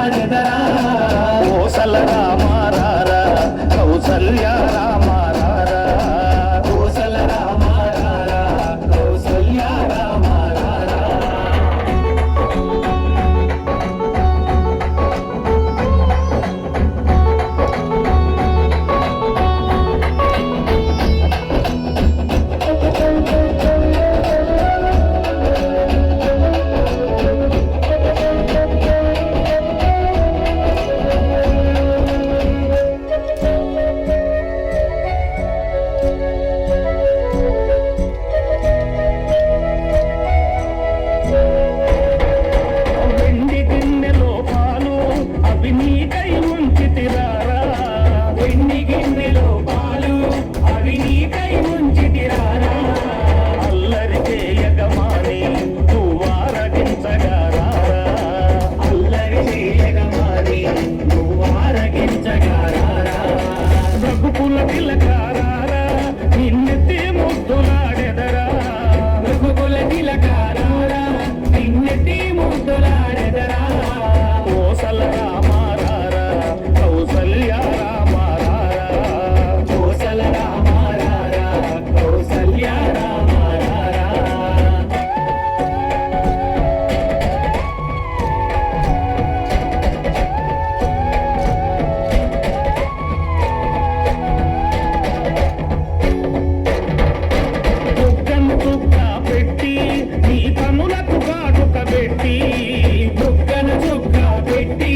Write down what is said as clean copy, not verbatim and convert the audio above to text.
ముద్దులాడెదరా కోసల రామారారా కౌసల్య రామారారా కోసల రామారారా కౌసల్య రామారారా వెండి గిన్నెలో పాలు అవి నీకై ఉంచితిరారా వెండి గిన్నెలో పాలు అవి నీకై ఉంచితిరారా అల్లరి చేయగమాని నువ్వారగించగారా అల్లరి చేయగమాని నువ్వారగించగారారా రఘుకుల తిలకారారా నిన్నెత్తి ముద్దులాడెదరా రఘుకుల తిలకారారా నిన్నెత్తి ముద్దులాడెదరా కోసల రామారారా కౌసల్య రామారారా కోసల రామారారా కౌసల్య రామారారా బుగ్గను చుక్క పెట్టి నీ కనులకు కాటుక పెట్టి బుగ్గను చుక్క పెట్టి